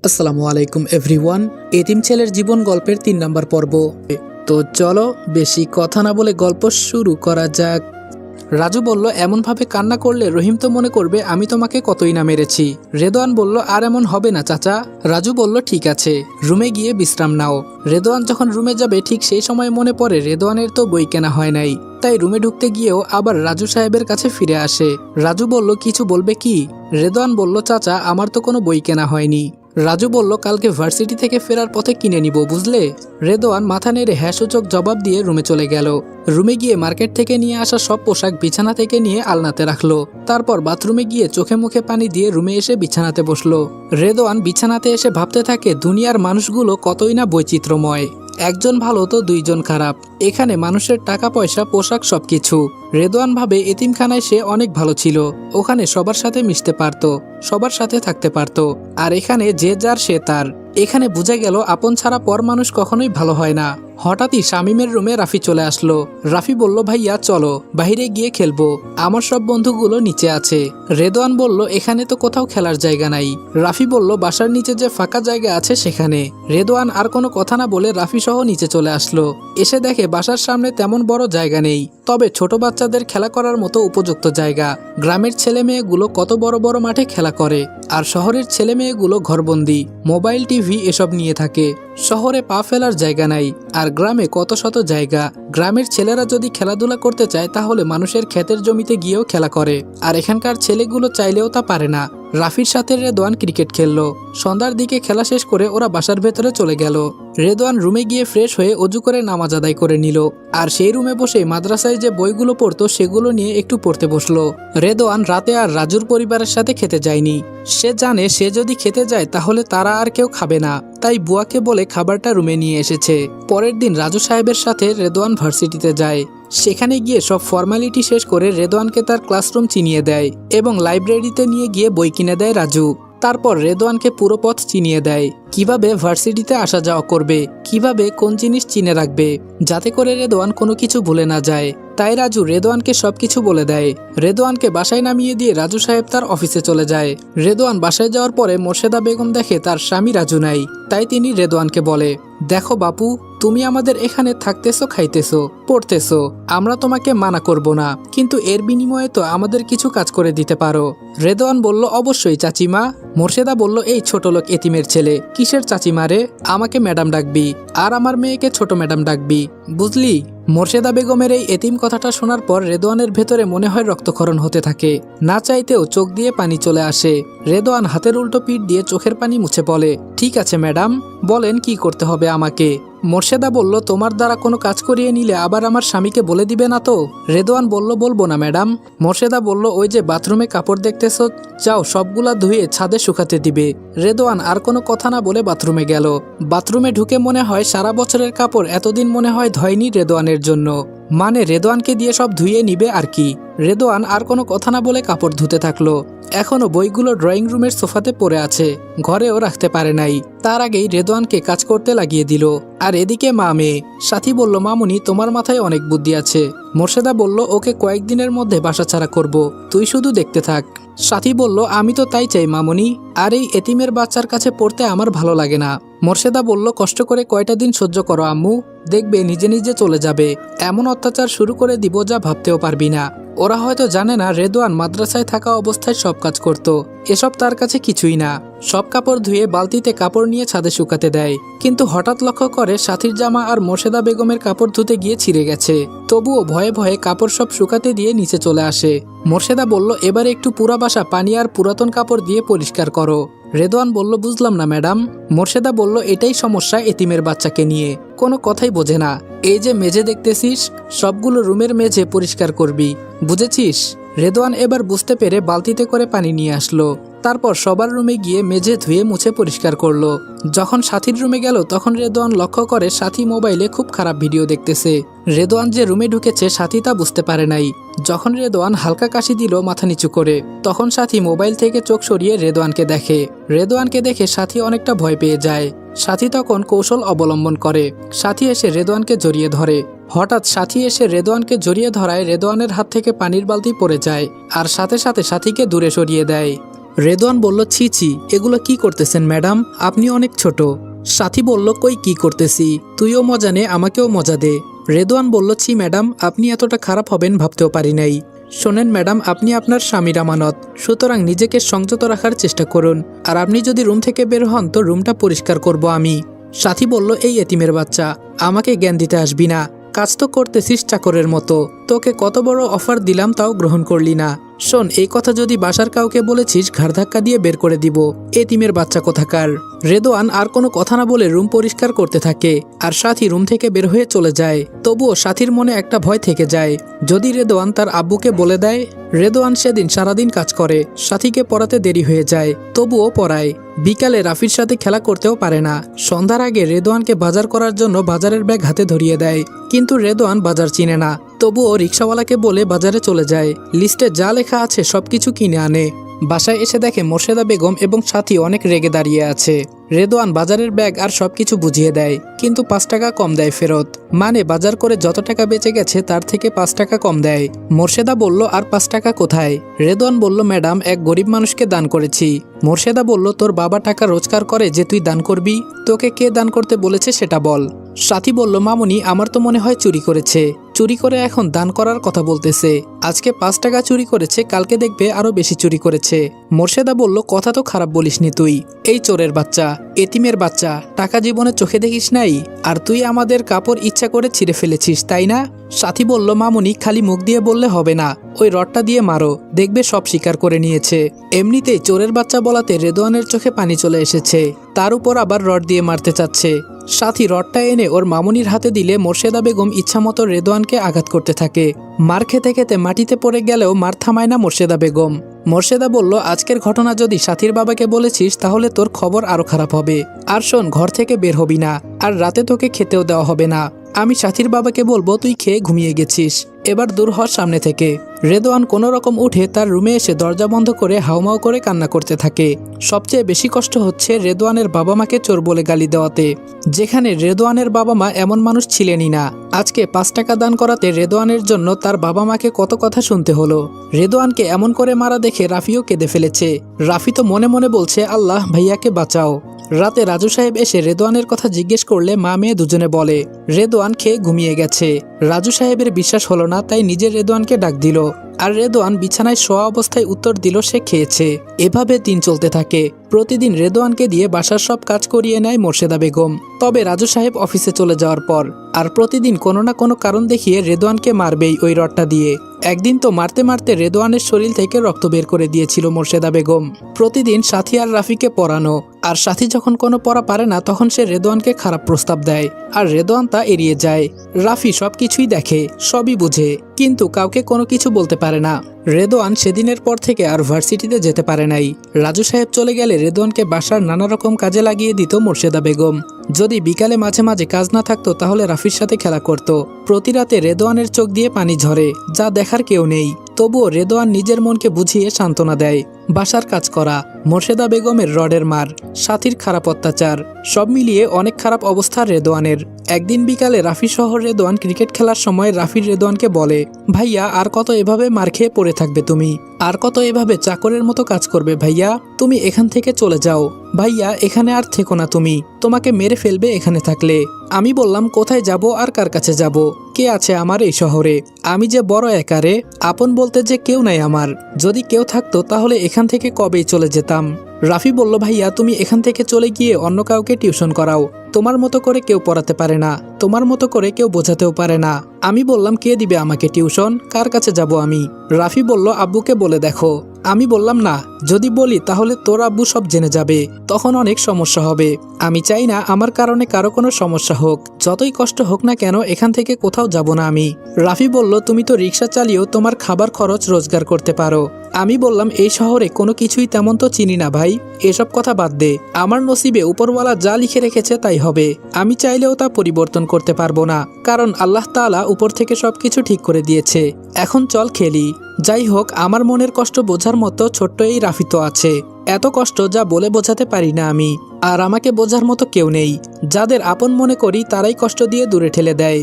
আসসালামু আলাইকুম এভরিওয়ান। এতিম ছেলের জীবন গল্পের ৩ নম্বর পর্ব। তো চলো বেশি কথা না বলে গল্প শুরু করা যাক। রাজু বলল, এমনভাবে কান্না করলে রহিম তো মনে করবে আমি তোমাকে কতই না মেরেছি। রেদোয়ান বলল, আর এমন হবে না চাচা। রাজু বলল, ঠিক আছে, রুমে গিয়ে বিশ্রাম নাও। রেদোয়ান যখন রুমে যাবে ঠিক সেই সময় মনে পড়ে রেদোয়ানের তো বই কেনা হয় নাই। তাই রুমে ঢুকতে গিয়েও আবার রাজু সাহেবের কাছে ফিরে আসে। রাজু বলল, কিছু বলবে কি? রেদোয়ান বলল, চাচা আমার তো কোনো বই কেনা হয়নি। রাজু বলল, কালকে ভার্সিটি থেকে ফেরার পথে কিনে নিব, বুঝলে? রেদোয়ান মাথা নেড়ে হ্যাঁ সূচক জবাব দিয়ে রুমে চলে গেল। রুমে গিয়ে মার্কেট থেকে নিয়ে আসা সব পোশাক বিছানা থেকে নিয়ে আলনাতে রাখলো। তারপর বাথরুমে গিয়ে চোখে মুখে পানি দিয়ে রুমে এসে বিছানাতে বসলো। রেদোয়ান বিছানাতে এসে ভাবতে থাকে দুনিয়ার মানুষগুলো কতই না বৈচিত্র্যময়। একজন ভালো তো দুইজন খারাপ। এখানে মানুষের টাকা পয়সা পোশাক সবকিছু। রেদোয়ান ভাবে এতিমখানায় সে অনেক ভালো ছিল। ওখানে সবার সাথে মিশতে পারত, সবার সাথে থাকতে পারত। আর এখানে যে যার সে তার। এখানে বোঝা গেল আপন ছাড়া পর মানুষ কখনোই ভালো হয় না। হঠাৎই শামীমের রুমে রাফি চলে আসলো। রাফি বলল, ভাইয়া চলো বাইরে গিয়ে খেলবো, আমার সব বন্ধুগুলো নিচে আছে। রেদোয়ান বলল, এখানে তো কোথাও খেলার জায়গা নাই। রাফি বলল, বাসার নিচে যে ফাঁকা জায়গা আছে সেখানে। রেদোয়ান আর কোনো কথা না বলে রাফি সহ নিচে চলে আসলো। এসে দেখে বাসার সামনে তেমন বড় জায়গা নেই, তবে ছোট বাচ্চাদের খেলা করার মতো উপযুক্ত জায়গা। গ্রামের ছেলে মেয়েগুলো কত বড় বড় মাঠে খেলা করে, আর শহরের ছেলে মেয়েগুলো ঘরবন্দি মোবাইল টিভি এসব নিয়ে থাকে। শহরে পা ফেলার জায়গা নাই, আর গ্রামে কত শত জায়গা। গ্রামের ছেলেরা যদি খেলাধুলা করতে চায় তাহলে মানুষের ক্ষেতের জমিতে গিয়েও খেলা করে, আর এখানকার ছেলেগুলো চাইলেও তা পারে না। রাফির সাথে রেদোয়ান ক্রিকেট খেললো। সন্ধ্যার দিকে খেলা শেষ করে ওরা বাসার ভেতরে চলে গেল। রেদোয়ান রুমে গিয়ে ফ্রেশ হয়ে অজু করে নামাজ আদায় করে নিল, আর সেই রুমে বসে মাদ্রাসায় যে বইগুলো পড়তো সেগুলো নিয়ে একটু পড়তে বসলো। রেদোয়ান রাতে আর রাজুর পরিবারের সাথে খেতে যায়নি। সে জানে সে যদি খেতে যায় তাহলে তারা আর কেউ খাবে না, তাই বুয়াকে বলে খাবারটা রুমে নিয়ে এসেছে। পরের দিন রাজু সাহেবের সাথে রেদোয়ান ভার্সিটিতে যায়। সেখানে গিয়ে সব ফর্মালিটি শেষ করে রেদোয়ানকে তার ক্লাসরুম চিনিয়ে দেয় এবং লাইব্রেরিতে নিয়ে গিয়ে বই কিনে দেয় রাজু। তারপর রেদোয়ানকে পুরো পথ চিনিয়ে দেয়, কিভাবে ভার্সিটিতে আসা যাওয়া করবে, কিভাবে কোন জিনিস চিনে রাখবে, যাতে করে রেদোয়ান কোনো কিছু ভুলে না যায়। তাই রাজু রেদোয়ানকে সবকিছু বলে দেয়। রেদোয়ানকে বাসায় নামিয়ে দিয়ে রাজু সাহেব তার অফিসে চলে যায়। রেদোয়ান বাসায় যাওয়ার পরে মোর্শেদা বেগম দেখে তার স্বামী রাজু নাই। তাই তিনি রেদোয়ানকে বলে, দেখো বাপু, তুমি আমাদের এখানে থাকতেছো, খাইতেছো, পড়তেছো, আমরা তোমাকে মানা করব না, কিন্তু এর বিনিময়ে তো আমাদের কিছু কাজ করে দিতে পারো। রেদোয়ান বলল, অবশ্যই চাচিমা। মোর্শেদা বলল, এই ছোট লোক এতিমের ছেলে, কিসের চাচিমা রে? আমাকে ম্যাডাম ডাকবি, আর আমার মেয়েকে ছোট ম্যাডাম ডাকবি, বুঝলি? মোর্শেদা বেগমের এই এতিম কথাটা শোনার পর রেদোয়ানের ভেতরে মনে হয় রক্তক্ষরণ হতে থাকে। না চাইতেও চোখ দিয়ে পানি চলে আসে। রেদোয়ান হাতের উল্টো পিঠ দিয়ে চোখের পানি মুছে বলে, ঠিক আছে ম্যাডাম, বলেন কি করতে হবে আমাকে। মোর্শেদা বলল, তোমার দ্বারা কোনো কাজ করিয়ে নিলে আবার আমার স্বামীকে বলে দিবে না তো? রেদোয়ান বলল, বলবো না ম্যাডাম। মোর্শেদা বলল, ওই যে বাথরুমে কাপড় দেখতেছ, যাও সবগুলা ধুয়ে ছাদে শুকাতে দিবে। রেদোয়ান আর কোনো কথা না বলে বাথরুমে গেল। বাথরুমে ঢুকে মনে হয় সারা বছরের কাপড় এতদিন মনে হয় ধয়নি রেদোয়ানের জন্য, মানে রেদোয়ানকে দিয়ে সব ধুয়ে নিবে আর কি। রেদোয়ান আর কোনো কথা না বলে কাপড় ধুতে থাকলো। এখনো বইগুলো ড্রয়িং রুমের সোফাতে পড়ে আছে, ঘরেও রাখতে পারে নাই। তার আগেই রেদোয়ানকে কাজ করতে লাগিয়ে দিল। আর এদিকে মা মেয়ে সাথী বলল, মামুনি তোমার মাথায় অনেক বুদ্ধি আছে। মোর্শেদা বলল, ওকে কয়েকদিনের মধ্যে বাসা ছাড়া করব, তুই শুধু দেখতে থাক। সাথী বলল, আমি তো তাই চাই মামুনি, আর এই এতিমের বাচ্চার কাছে পড়তে আমার ভালো লাগে না। মোর্শেদা বলল, কষ্ট করে কয়টা দিন সহ্য করো আম্মু, দেখবে নিজে নিজে চলে যাবে। এমন অত্যাচার শুরু করে দিব যা ভাবতেও পারবি না। ওরা হয়তো জানে না রেদোয়ান মাদ্রাসায় থাকা অবস্থায় সব কাজ করত। এসব তার কাছে কিছুই না। সব কাপড় ধুয়ে বালতিতে কাপড় নিয়ে ছাদে শুকাতে দেয়, কিন্তু হঠাৎ লক্ষ্য করে সাথীর জামা আর মোর্শেদা বেগমের কাপড় ধুতে গিয়ে ছিঁড়ে গেছে। তবুও ভয়ে ভয়ে কাপড় সব শুকাতে দিয়ে নিচে চলে আসে। মোর্শেদা বলল, এবারে একটু পুরা বাসা পানি আর পুরাতন কাপড় দিয়ে পরিষ্কার করো। রেদোয়ান বলল, বুঝলাম না ম্যাডাম। মোর্শেদা বলল, এটাই সমস্যা এতিমের বাচ্চাকে নিয়ে, কোনো কথাই বোঝে না। এই যে মেঝে দেখতেছিস, সবগুলো রুমের মেঝে পরিষ্কার করবি, বুঝেছিস? রেদোয়ান এবার বুঝতে পেরে বালতিতে করে পানি নিয়ে আসলো। তারপর সবার রুমে গিয়ে মেঝে ধুয়ে মুছে পরিষ্কার করলো। যখন সাথীর রুমে গেল তখন রেদোয়ান লক্ষ্য করে সাথী মোবাইলে খুব খারাপ ভিডিও দেখতেছে। রেদোয়ান যে রুমে ঢুকেছে সাথী তা বুঝতে পারে নাই। যখন রেদোয়ান হালকা কাশি দিল মাথা নিচু করে, তখন সাথী মোবাইল থেকে চোখ সরিয়ে রেদোয়ানকে দেখে। রেদোয়ানকে দেখে সাথী অনেকটা ভয় পেয়ে যায়। সাথী তখন কৌশল অবলম্বন করে। সাথী এসে রেদোয়ানকে জড়িয়ে ধরে। হঠাৎ সাথী এসে রেদোয়ানকে জড়িয়ে ধরায় রেদোয়ানের হাত থেকে পানির বালতি পড়ে যায়, আর সাথে সাথে সাথীকে দূরে সরিয়ে দেয়। রেদওয়ান বলল, ছি ছি, এগুলো কি করতেছেন ম্যাডাম, আপনি অনেক ছোট। সাথী বলল, কই কি করতেছি, তুইও মজা নে, আমাকেও মজা দে। রেদওয়ান বলল, ছি ম্যাডাম, আপনি এতটা খারাপ হবেন ভাবতেও পারি নাই। শোনেন ম্যাডাম, আপনি আপনার স্বামীর আমানত, সুতরাং নিজেকে সংযত রাখার চেষ্টা করুন। আর আপনি যদি রুম থেকে বের হন তো রুমটা পরিষ্কার করব আমি। সাথী বলল, এই এতিমের বাচ্চা, আমাকে জ্ঞান দিতে আসবি না। কাজ তো করতেছিস চাকরের মতো, তোকে কত বড় অফার দিলাম তাও গ্রহণ করলি না। শোন, এই কথা যদি বাসার কাউকে বলেছিস ঘাড় ধাক্কা দিয়ে বের করে দিব, এতিমের বাচ্চা কোথাকার। রেদওয়ান আর কোনো কথা না বলে রুম পরিষ্কার করতে থাকে, আর সাথী রুম থেকে বের হয়ে চলে যায়। তবুও সাথীর মনে একটা ভয় থেকে যায়, যদি রেদওয়ান তার আব্বুকে বলে দেয়। রেদওয়ান সেদিন সারাদিন কাজ করে, সাথীকে পড়াতে দেরি হয়ে যায়, তবুও পড়ায়। বিকালে রাফির সাথে খেলা করতেও পারে না। সন্ধ্যার আগে রেদওয়ানকে বাজার করার জন্য বাজারের ব্যাগ হাতে ধরিয়ে দেয়, কিন্তু রেদওয়ান বাজার চিনে না। তবুও রিক্সাওয়ালাকে বলে বাজারে চলে যায়, লিস্টে যা লেখা আছে সবকিছু কিনে আনে। বাসায় এসে দেখে মোর্শেদা বেগম এবং সাথী অনেক রেগে দাঁড়িয়ে আছে। রেদওয়ান বাজারের ব্যাগ আর সবকিছু বুঝিয়ে দেয়, কিন্তু 5 টাকা কম দেয় ফেরত। মানে বাজার করে যত টাকা বেঁচে গেছে তার থেকে 5 টাকা কম দেয়। মোর্শেদা বলল, আর 5 টাকা কোথায়? রেদওয়ান বলল, ম্যাডাম, এক গরিব মানুষকে দান করেছি। মোর্শেদা বলল, তোর বাবা টাকা রোজগার করে যে তুই দান করবি? তোকে কে দান করতে বলেছে সেটা বল। সাথী বলল, মামুনি, আমার তো মনে হয় চুরি করেছে। চুরি করে এখন দান করার কথা বলতেছে। আজকে 5 টাকা চুরি করেছে, কালকে দেখবে আরো বেশি চুরি করেছে। মোর্শেদা বলল, কথা তো খারাপ বলিসনি তুই। এই চোরের বাচ্চা, এতিমের বাচ্চা, টাকা জীবনে চোখে দেখিস নাই? আর তুই আমাদের কাপড় ইচ্ছা করে ছিঁড়ে ফেলেছিস, তাই না? সাথী বলল, মামুনি, খালি মুখ দিয়ে বললে হবে না, ওই রডটা দিয়ে মারো, দেখবে সব স্বীকার করে নিয়েছে। এমনিতেই চোরের বাচ্চা বলাতে রেদওয়ানের চোখে পানি চলে এসেছে, তার উপর আবার রড দিয়ে মারতে চাচ্ছে। সাথী রডটা এনে ওর মামুনির হাতে দিলে মোর্শেদা বেগম ইচ্ছামতো রেদওয়ানকে আঘাত করতে থাকে। মার খেতে খেতে মাটিতে পড়ে গেলেও মার থামায় না মোর্শেদা বেগম। মোর্শেদা বলল, আজকের ঘটনা যদি সাথীর বাবাকে বলেছিস তাহলে তোর খবর আরো খারাপ হবে। আর শোন, ঘর থেকে বের হবি না, আর রাতে তোকে খেতেও দেওয়া হবে না। আমি সাথীর বাবাকে বলবো তুই খেয়ে ঘুমিয়ে গেছিস, এবার দূর হ সামনে থেকে। রেদওয়ান কোনো রকম উঠে তার রুমে এসে দরজা বন্ধ করে হাউমাউ করে কান্না করতে থাকে। সবচেয়ে বেশি কষ্ট হচ্ছে রেদওয়ানের বাবা মাকে চোর বলে গালি দেওয়াতে, যেখানে রেদওয়ানের বাবা মা এমন মানুষ ছিলেনই না। আজকে 5 টাকা দান করাতে রেদওয়ানের জন্য তার বাবা মাকে কত কথা শুনতে হলো। রেদওয়ানকে এমন করে মারা দেখে রাফিও কেঁদে ফেলেছে। রাফি তো মনে মনে বলছে, আল্লাহ ভাইয়াকে বাঁচাও। রাতে রাজু সাহেব এসে রেদওয়ানের কথা জিজ্ঞেস করলে মা মেয়ে দুজনে বলে রেদওয়ান খেয়ে ঘুমিয়ে গেছে। রাজু সাহেবের বিশ্বাস হলো না, তাই নিজের রেদওয়ানকে ডাক দিল, আর রেদওয়ান বিছানায় শোয়া অবস্থায় উত্তর দিল সে খেয়েছে। এভাবে দিন চলতে থাকে। প্রতিদিন রেদওয়ানকে দিয়ে বাসার সব কাজ করিয়ে নেয় মোর্শেদা বেগম। তবে রাজু সাহেব অফিসে চলে যাওয়ার পর আর প্রতিদিন কোনো না কোনো কারণ দেখিয়ে রেদওয়ানকে মারবেই ওই রডটা দিয়ে। একদিন তো মারতে মারতে রেদওয়ানের শরীর থেকে রক্ত বের করে দিয়েছিল মোর্শেদা বেগম। প্রতিদিন সাথী আর রাফিকে পড়ানো, আর সাথী যখন কোনো পড়া পারে না তখন সে রেদওয়ানকে খারাপ প্রস্তাব দেয়, আর রেদওয়ান তা এড়িয়ে যায়। রাফি সবকিছুই দেখে, সবই বুঝে, কিন্তু কাউকে কোনো কিছু বলতে পারে না। রেদওয়ান সেদিনের পর থেকে আর ভার্সিটিতে যেতে পারে নাই। রাজু সাহেব চলে গেলে রেদওয়ানকে বাসার নানা রকম কাজে লাগিয়ে দিত মোর্শেদা বেগম। যদি বিকালে মাঝে মাঝে কাজ না থাকতো তাহলে রাফির সাথে খেলা করত। প্রতি রাতে রেদওয়ানের চোখ দিয়ে পানি ঝরে, যা দেখার কেউ নেই। তবুও রেদওয়ান নিজের মনকে বুঝিয়ে সান্ত্বনা দেয়। বাসার কাজ করা, মোর্শেদা বেগমের রডের মার, সাথীর খারাপ অত্যাচার, সব মিলিয়ে অনেক খারাপ অবস্থা রেদওয়ানের। একদিন বিকালে রাফি সহ রেদওয়ান ক্রিকেট খেলার সময় রাফির রেদওয়ানকে বলে, ভাইয়া আর কত এভাবে মার খেয়ে পড়ে থাকবে তুমি? আর কত এভাবে চাকরের মতো কাজ করবে ভাইয়া? তুমি এখান থেকে চলে যাও ভাইয়া, এখানে আর থেকো না, তুমি, তোমাকে মেরে ফেলবে এখানে থাকলে। আমি বললাম, কোথায় যাব আর কার কাছে যাব? কে আছে আমার এই শহরে? আমি যে বড় একারে, আপন বলতে যে কেউ নাই আমার। যদি কেউ থাকতো তাহলে এখান থেকে কবেই চলে যেতাম। রাফি বলল, ভাইয়া তুমি এখান থেকে চলে গিয়ে অন্য কাউকে টিউশন করাও, তোমার মতো করে কেউ পড়াতে পারে না, তোমার মতো করে কেউ বোঝাতেও পারে না। আমি বললাম, কে দিবে আমাকে টিউশন? কার কাছে যাব আমি? রাফি বলল, আব্বুকে বলে দেখো। আমি বললাম, না, যদি বলি তাহলে তোর আব্বু সব জেনে যাবে, তখন অনেক সমস্যা হবে। আমি চাই না আমার কারণে কারো কোনো সমস্যা হোক, যতই কষ্ট হোক না কেন এখান থেকে কোথাও যাব না আমি। রাফি বলল, তুমি তো রিক্সা চালিয়েও তোমার খাবার খরচ রোজগার করতে পারো। আমি বললাম, এই শহরে কোনো কিছুই তেমন তো চিনি না ভাই, এসব কথা বাদ দে। আমার নসিবে উপরওয়ালা যা লিখে রেখেছে তাই হবে, আমি চাইলেও তা পরিবর্তন করতে পারবো না, কারণ আল্লাহ তাআলা উপর থেকে সবকিছু ঠিক করে দিয়েছে। এখন চল খেলি। যাই হোক, আমার মনের কষ্ট বোঝার মতো ছোট্ট এই রাফি তো আছে। এত কষ্ট যা বলে বোঝাতে পারি না আমি, আর আমাকে বোঝার মতো কেউ নেই। যাদের আপন মনে করি তারাই কষ্ট দিয়ে দূরে ঠেলে দেয়।